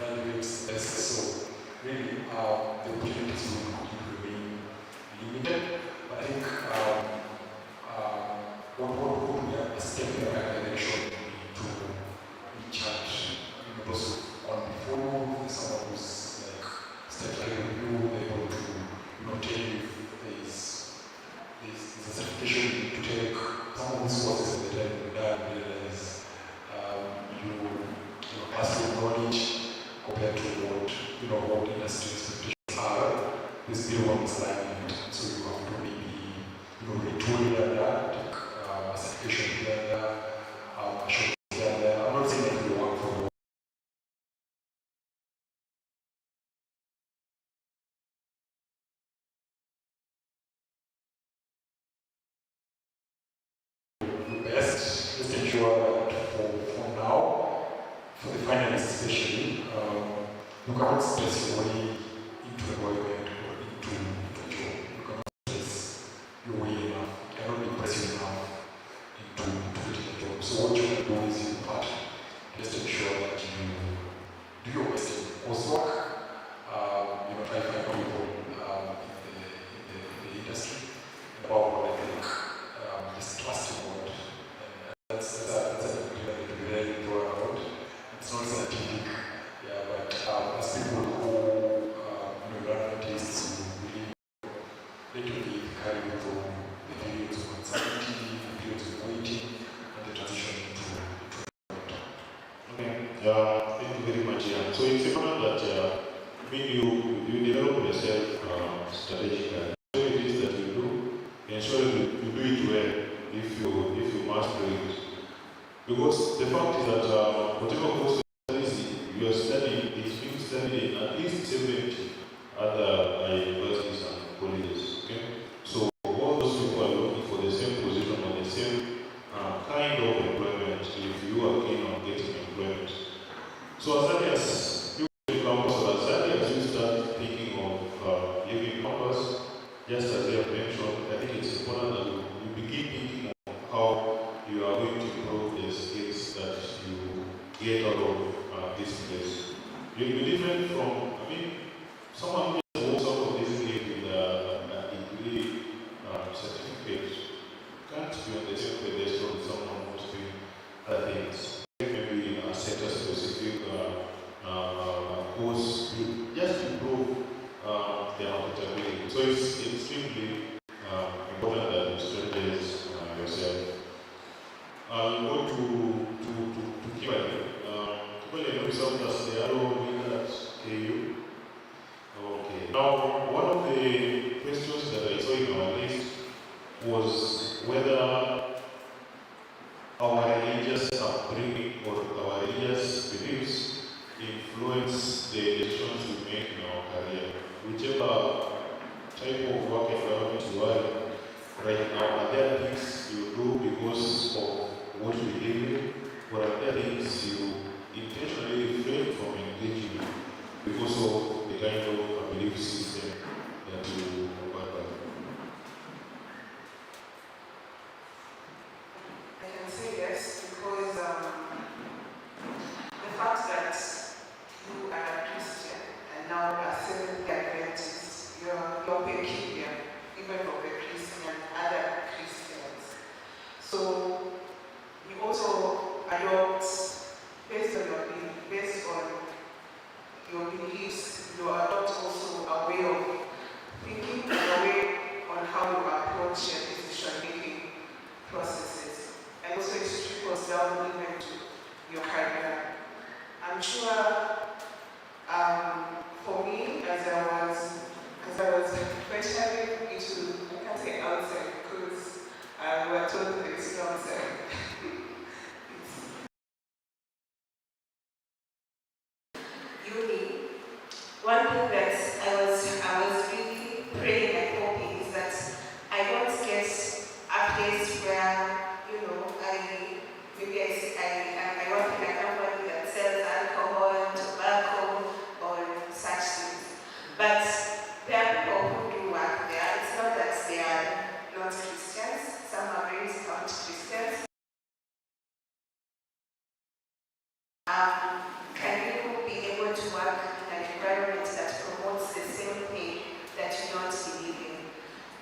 graduates, so really the opportunities will remain limited. But I think what would be a step in the right direction to be charged, those on before someone who's like step like you, able to tell you if there's a certification to take some of these courses at the time you realize you pass your knowledge compared to what industry expectations are. There's still one misalignment, so you have to maybe retool here and there, take a certification here and there, a short here and there. I'm not saying that you work for the best. Just ensure that for now, for the finalists especially, you cannot stress your way into employment or into a job. You cannot stress your way enough. You cannot be pressing enough into getting a job. So what you can do is your part. Just ensure that you do your best in coursework. Try to find people in the industry about what they think. Just trust your word. That's a good thing to be very proud about. It's not scientific, but as people who run tastes who really literally carry through the periods of uncertainty, the periods of waiting, and the transition into Okay, thank you very much. So it's important that you develop yourself strategically. So it is that you do, ensure you do it well if you master it. Because the fact is that whatever course you are studying is being studied in at least 70 other universities and colleges. Okay? So all those people are looking for the same position or the same kind of employment if you are keen on getting employment. So as early as you leave campus or as early as you start thinking of leaving campus, just as you have mentioned, I think it's important that you begin thinking of how you are going to improve the skills that you get out of this place. You'll be different from, someone who just walks out of this place with a degree certificate can't be on the same pedestal with someone who's doing other things. Maybe in a sector-specific course, just improve their adaptability. So it's extremely important that you strategize yourself. I'm going to keep it. Well, yourself as the arrow leader at KU. Okay. Now, one of the questions that I saw in our list was whether our religious upbringing or our religious beliefs influence the decisions we make in our career. Whichever type of work environment you are in right now, are there things you do because of what you believe in, or are there things you intentionally refrain from engaging in because of the kind of belief system that you work with? I can say yes, because the fact that you are a Christian and now a Seventh Day Adventist, you're peculiar, even for the Christian and other Christians. So you also adopt based on your beliefs, you adopt also a way of thinking and a way on how you approach your decision-making processes. And also it trickles down even to your career. I'm sure for me, as I was venturing into, I can't say outside because we were told that it's not outside. Uni. One thing that I was really praying and hoping is that I don't get a place where, I work in a company that sells alcohol, tobacco, or such things. But there are people who do work there. It's not that they are not Christians. Some are very staunch Christians. Can you be able to work in an environment that promotes the same thing that you don't believe in.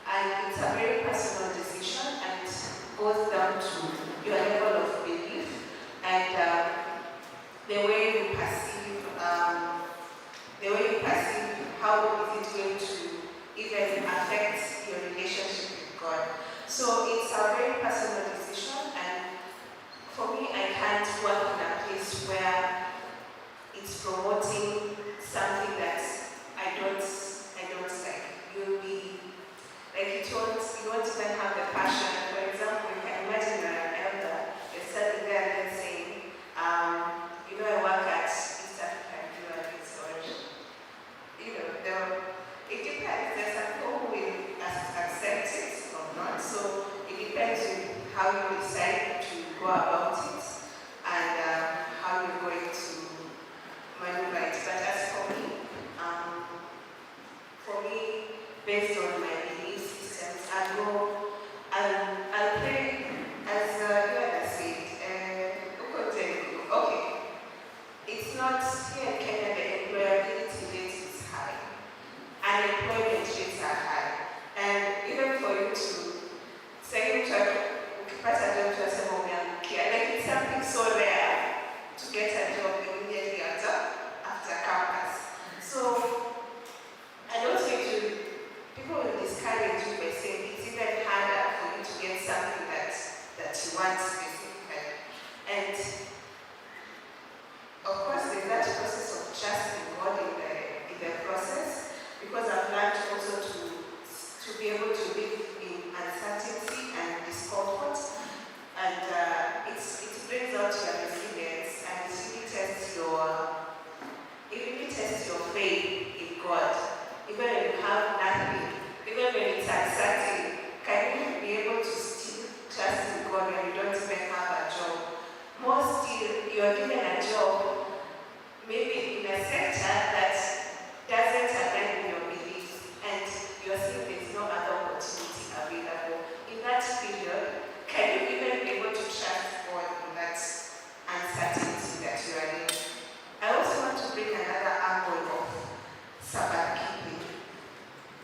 And it's a very personal decision, and it goes down to your level of belief and the way you perceive how is it going to even affect your relationship with God. So it's a very personal decision, and for me, I can't work in a place where it's promoting something that I don't like. You'll be like you won't even have the passion. For example, you can imagine you're an elder, you're standing there and then saying, I work at East African Breweries, or it depends. There's some people who will accept it or not. So it depends on how you decide to go about it and how you're going to maneuver it. But as for me, based on my belief systems, I'll pray as you had said. Okay, it's not here in Kenya the employability rate is high, unemployment rates are high, and even for you to say like it's something so rare to get a job immediately after campus. So I don't think people will discourage you by saying it's even harder for you to get something that you want specifically. And of course, there's that process of trusting God in the process, because I've learned also to be able to live in uncertainty and discomfort, and it brings out your resilience, and it really tests your faith in God. Even when you have nothing, even when it's uncertain, can you be able to still trust in God when you don't even have a job? More still, you are given a job, maybe in a sector that doesn't align with your beliefs, and you're seeing there's no other opportunity available. In that period, can you even be able to trust God in that uncertainty that you are in? I also want to bring another angle of Sabbath keeping.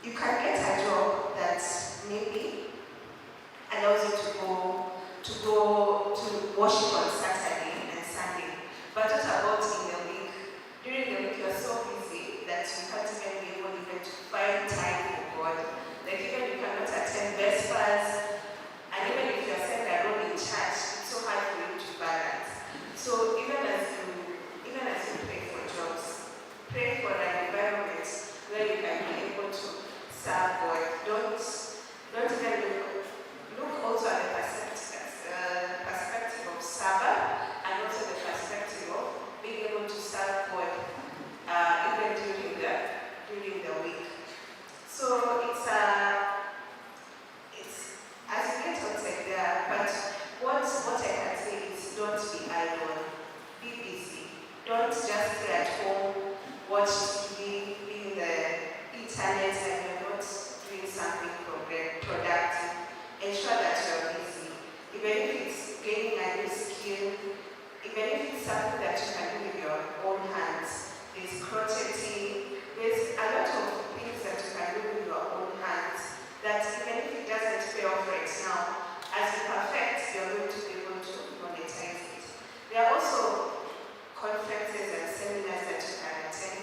You can get a job that maybe allows you to go to worship on Saturday and Sunday. But what about in the week? During the week, you're so busy that you can't even be able even to find time for God. Like even you cannot attend Vespers, and even if you're saying that role in church, it's so hard for you to balance. So even as you pray for jobs, pray for an environment where you can be able to serve God. Don't even look also at the perspective of Sabbath, and also the perspective of being able to serve God even during the week. So it's as you get outside there, but what I can say is don't be idle, be busy. Don't just stay at home, watch TV, be in the internet, and you're not doing something productive. Ensure that you're busy. Even if it's gaining a new skill, even if it's something that you can do with your own hands, there's crochet, there's a lot of things that you can do with your own hands that even if it doesn't pay off right now, as you perfect, you're going to be able to monetize it. There are also conferences and seminars that you can attend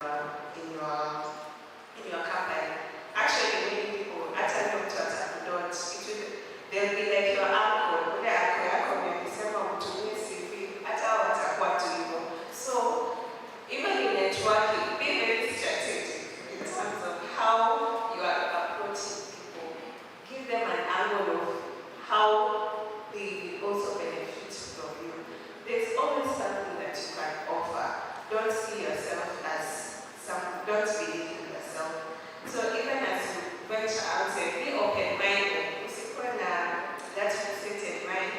in your company. Actually, many people, they'll be like your uncle, so even in networking, be very strategic in terms of how you are approaching people. Give them an angle of how they also benefit from you. There's always something that you can offer. Don't see yourself as don't believe in yourself. So even as you venture out, be open-minded. That fixated mind,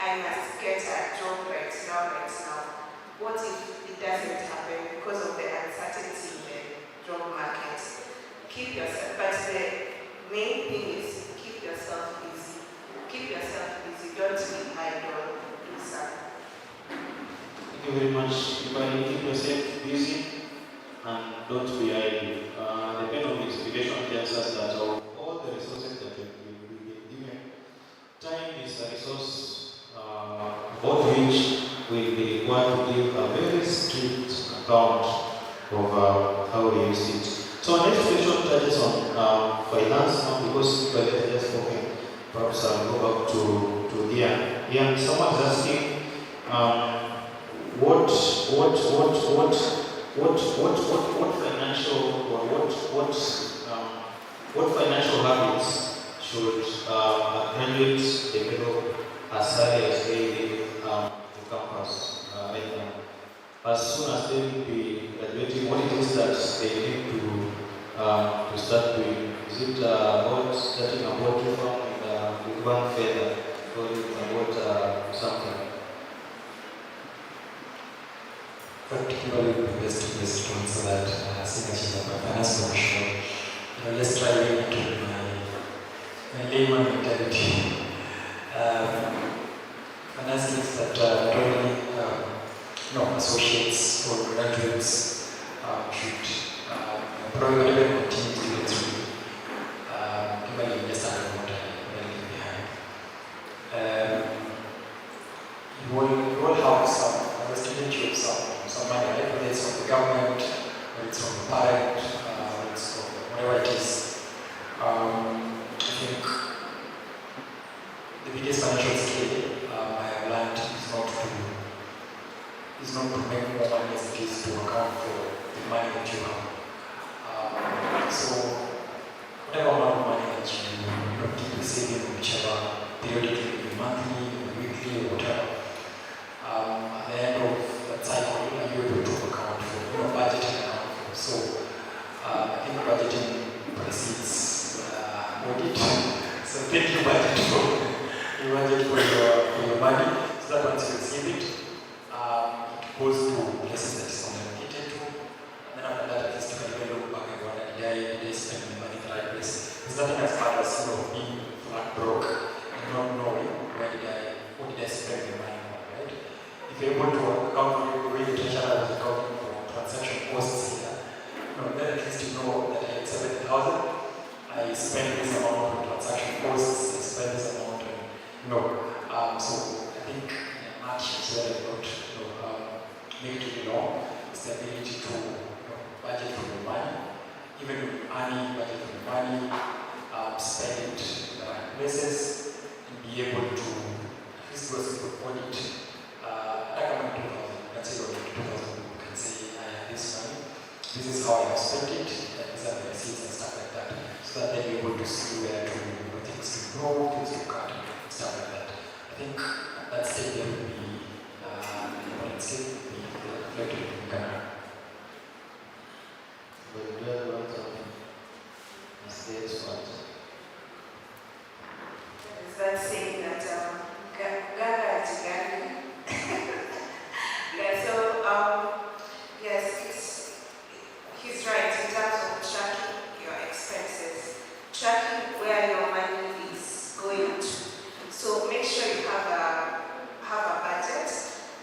I must get a job right now. What if it doesn't happen because of the uncertainty in the job market? Keep yourself, but the main thing is keep yourself busy. Keep yourself busy, don't be idle, do something. Thank you very much. If I keep yourself busy and don't be idle. The pen of explication tells us that of all the resources that we've been given, time is a resource about which will be required to give a very strict account of how we use it. So our next question touches on finance, because by the just spoken, perhaps I'll go back to Ian. Ian, someone is asking what financial habits should a graduate develop as early as they leave the campus right now? As soon as they will be graduating, what it is that they need to start doing? Is it about starting a poultry farm with one feather, or is it about something? Particularly the best place to answer that, seeing as she's a finance professional, let's try into my layman mentality. Finance is that only associates or graduates should probably continue to get through. Given you just have what I leave behind. You will have some student you have some money, right? Whether it's from the government, whether it's from the parent, whether it's from whatever it is. I think the biggest financial skill I have learned is not to make more money as it is to account for the money that you have. So whatever amount of money that you keep saving, whichever periodically, monthly, weekly, or whatever. At the end of that cycle, are you able to account for, budgeting account for? So I think budgeting precedes audit. So think you budget for your money. So that once you receive it, it goes to places that is communicated to. And then after that, at least you can look back and wonder, did I spend the money in the right place? There's nothing as bad as being flat broke and not knowing what did I spend the money on, right? If you're able to account for the way the treasurer was accounting for transaction costs here, then at least you know that I had 70,000. I spent this amount on transaction costs, I spent this amount on, so I think much is very good, make it long, it's the ability to budget for your money, even when you earn budget for your money, spend it in the right places, and be able to at least go through audit. Like I'm in 2000, let's say 2000, you can say, I have this money, this is how I have spent it, and these are the receipts and stuff like that, so that they're able to see where things to grow, things to cut, and stuff like that. I think that state there will be important state will be reflected in Ghana. But you don't want something as the expert. Is that saying that Ghana is Ghana? Yeah, so yes, he's right in terms of tracking your expenses, tracking where your money is going to. So make sure you have a budget.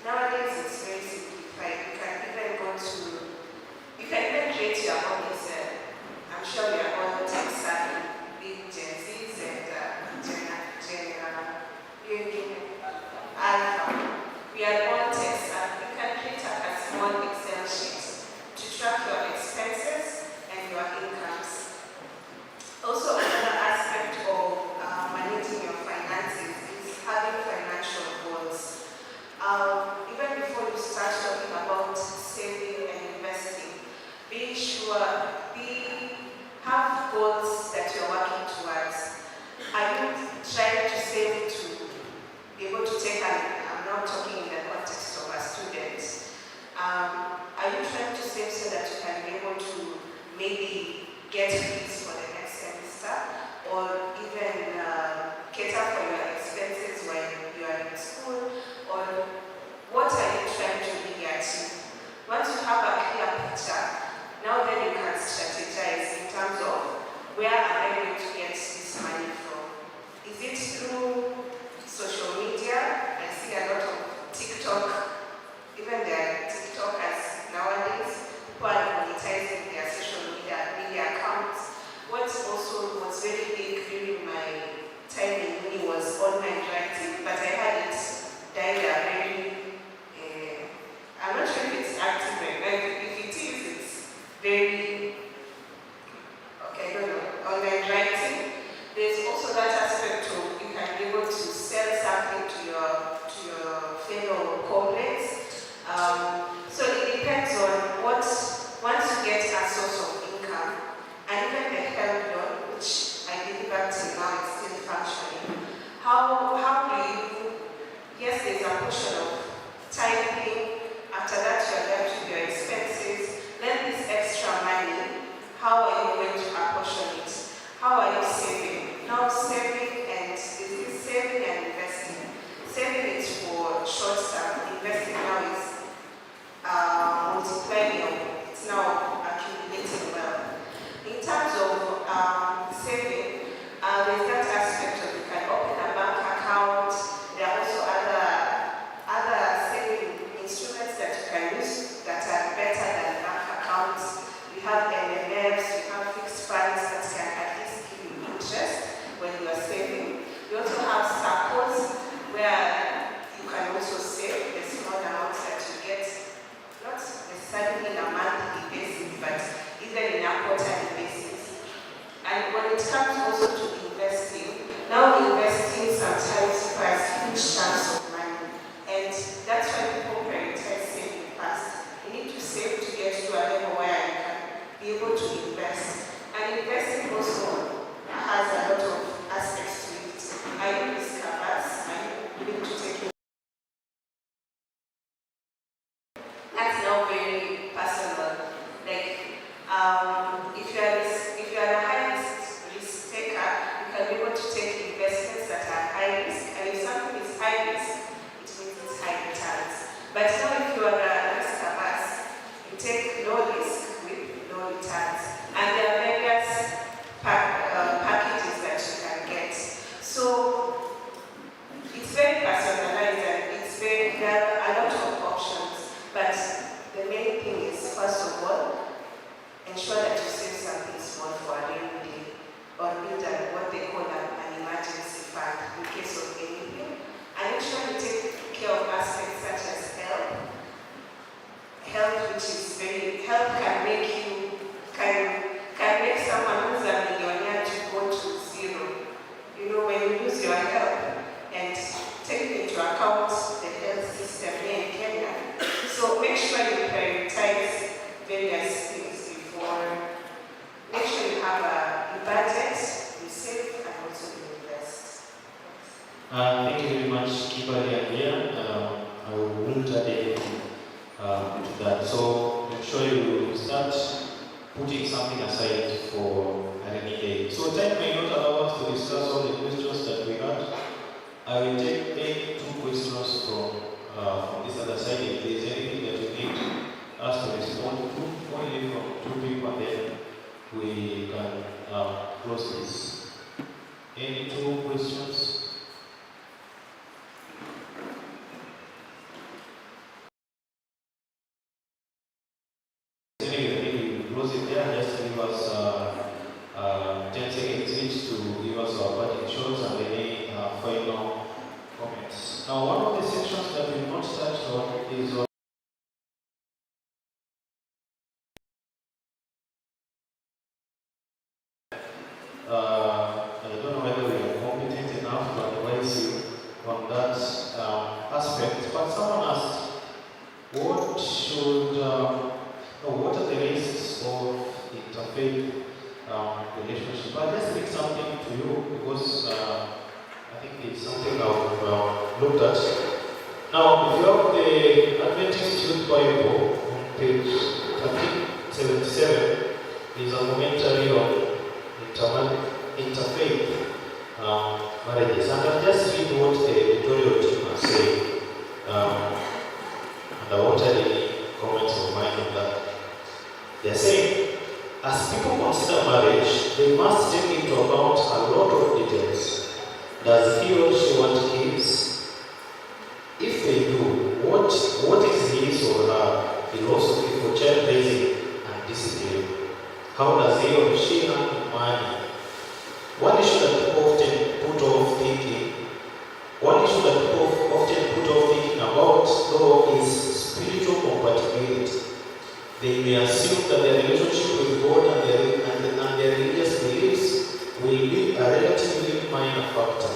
Nowadays it's very simplified. You can even go maybe get fees for the next semester, or even cater for your expenses when you are in school, or what are you trying to really achieve. Once you have a clear picture, now then you can strategize in terms of where am I going to get this money from. Is it through social media? I see a lot of TikTok, even there are TikTokers nowadays who are monetizing their social media accounts. What also was very big during my time in uni was online writing, but I had it died a very, I'm not sure if it's active right now. If it is, it's very, okay, I don't know, online writing. There's also that aspect of you can be able to sell something to your fellow comrades. So it depends on what, once you get a source of income, and even the help loan, which I believe up till now is still functioning. How do you, yes, there's a portion of typing, after that you're left with your expenses, then this extra money, how are you going to apportion it? How are you saving? Now saving and, is this saving and investing? Saving is for short term, investing now is multiplying, it's now accumulating wealth. In terms of saving, there's that aspect of you can open a bank account. There are also other saving instruments that you can use that are better than bank accounts. We have MMFs, we have fixed funds that can at least give you interest when you are saving. We also have circles where you can also save the small amounts that you get, not necessarily in a monthly basis, but even in a quarterly basis. And when it comes also to investing, now investing sometimes requires huge chunks of money. And that's why people prioritize saving fast. You need to save to get to a level where you can be able to invest. And investing also has a lot of aspects to it. Are you risk averse? Are you willing to take it? That's now very personal. Like, if you are a high risk taker, you can be able to take investments that are high risk, and if something is high risk, it means it's high returns. But now if you are a risk averse, you take low risk with low returns, and there are various packages that you can get. So it's very personalized, and there are a lot of options, but the main thing is, first of all, ensure that you save something small for a rainy day, or build what they call an emergency fund in case of anything. And make sure you take care of aspects such as health. Health, which is health can make someone who's a millionaire to go to zero. You know, when you lose your health, and take into account the health system here in Kenya. So make sure you prioritize various things before. Make sure you have a budget, you save, and also you invest. Thank you very much, Kibali and Leah. I won't add anything to that. So make sure you start putting something aside for a rainy day. So time may not allow us to discuss all the questions that we had. I will take 2 questions from this other side. If there is anything that you need us to respond to, only from 2 people, and then we can close this. Any 2 questions? Anyway, we close it there. Just give us 10 seconds each to give us our parting shots and any final comments. Now, one of the sections that we've not touched on is on I don't know whether we are competent enough to advise you on that aspect, but someone asked, what are the risks of interfaith relationship? I'll just read something to you because I think it's something I've looked at. Now, if you have the Adventist Youth Bible on page 1377, is a commentary on interfaith marriages. And I'll just read what the editorial team has said, and I want any comments of mine on that. They're saying, as people consider marriage, they must take into account a lot of details. Does he or she want kids? If they do, what is his or her philosophy for child raising and discipline? How does he or she handle money? One issue that people often put off thinking about, though, is spiritual compatibility. They may assume that their relationship with God and their religious beliefs will be a relatively minor factor.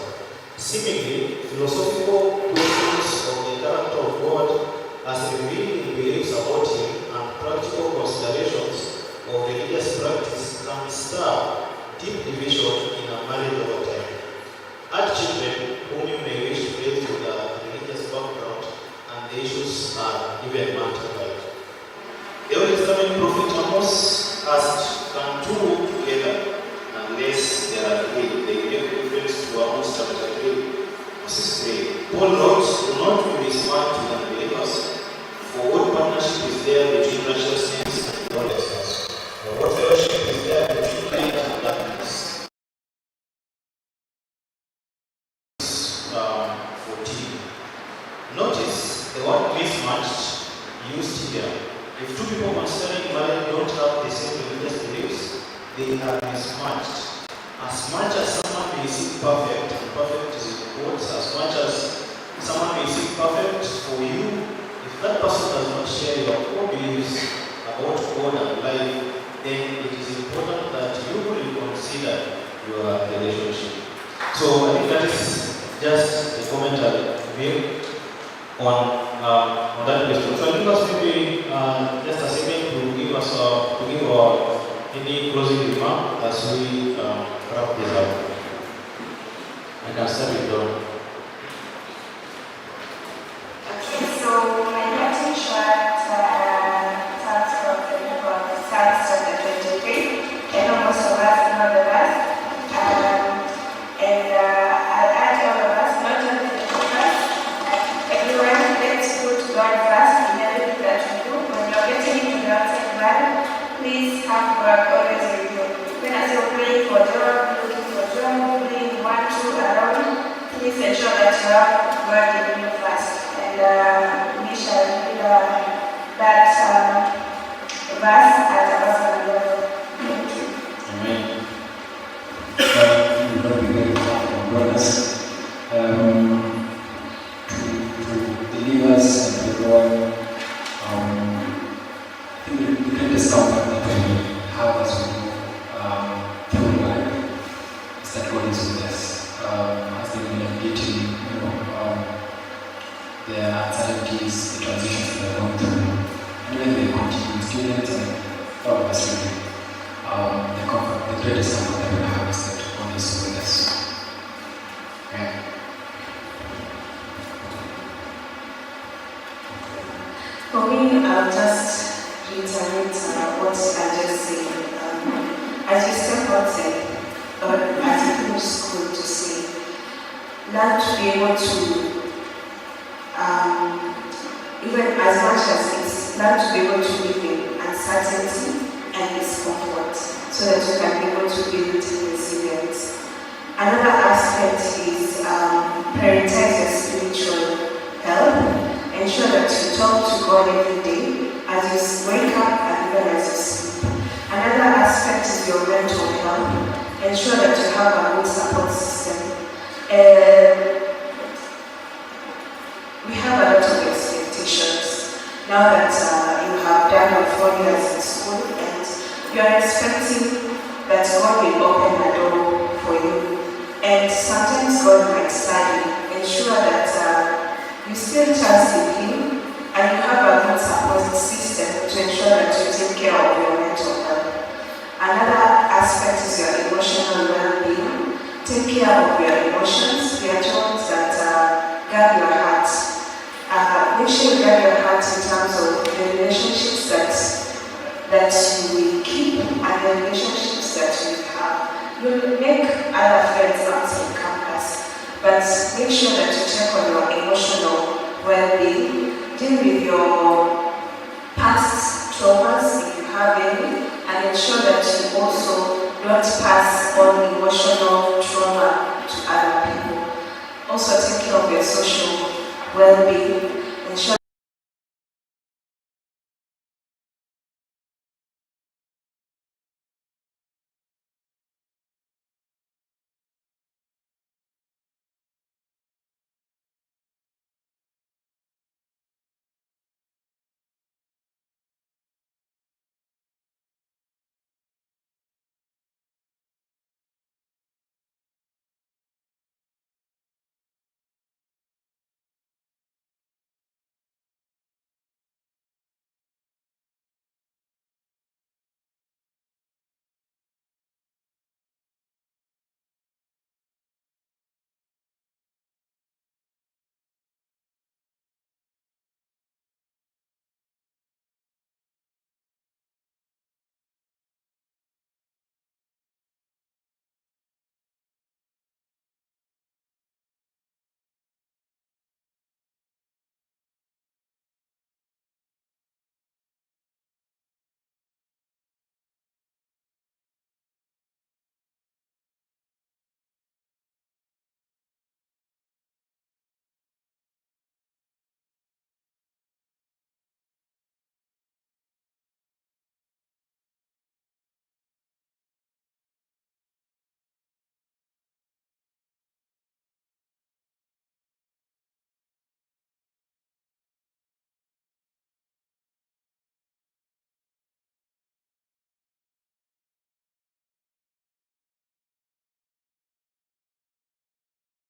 Seemingly, philosophical questions of the character of God as revealed in beliefs about Him and practical considerations of religious practice can stir deep division in a marriage over time. Add children whom you may wish to raise with a religious background, and the issues are even multiplied. The Old Testament prophet Amos asked, can two walk together unless they are agreed? They make reference to Amos chapter 3, verses 3. Paul wrote, do not be smart with unbelievers, for what partnership is there between righteousness and lawlessness? Or what fellowship is there between light and darkness? 14. Notice the word mismatched used here. If two people considering marriage don't have the same religious beliefs, they are mismatched. As much as someone may seek perfect, and perfect is in quotes, as much as someone may seek perfect for you, if that person does not share your core beliefs about God and life, then it is important that you will consider your relationship. So I think that is just a commentary view on that question. So I think us maybe just a second to give our any closing remark as we wrap this up. I can start with Dawn. Okay, so my parting short starts from the book of Psalms chapter 23. I know most of us know the verse. And I'll urge all of us, not only the focus, everyone, let's put God first in everything that we do. When you're getting into the outside world, please have God always with you. When as you're praying for job, looking for job, doing 1, 2 around, please ensure that you have God in you first. And we shall read that verse at a personal level. Thank you. Amen. We will be very thankful, brothers, to believers and everyone. I think the greatest comfort that we have as we go through life is that God is with us. As they are navigating, the uncertainties, the transitions that they're going through, and when they continue, students and all of us really. The greatest comfort that we have is that God is with us. Amen. For me, I'll just reiterate what I just said. As you step outside, or as you finish school, to say, learn to be able to, even as much as it's, learn to be able to live in uncertainty and discomfort, so that you can be able to build resilience. Another aspect is prioritize your spiritual health. Ensure that you talk to God every day as you wake up and even as you sleep. Another aspect is your mental health. Ensure that you have a good support system. We have a lot of expectations. Now that you have done your 4 years in school and you are expecting that God will open a door for you. And sometimes God might study. Ensure that you still trust in Him and you have a good support system to ensure that you take care of your mental health. Another aspect is your emotional well-being. Take care of your emotions. We are told that guard your heart. Make sure you guard your heart in terms of the relationships that you will keep and and the relationships that you have. You'll make other friends outside campus, but make sure that you check on your emotional well-being, deal with your past traumas if you have any, and ensure that you also don't pass on emotional trauma to other people. Also take care of your social well-being,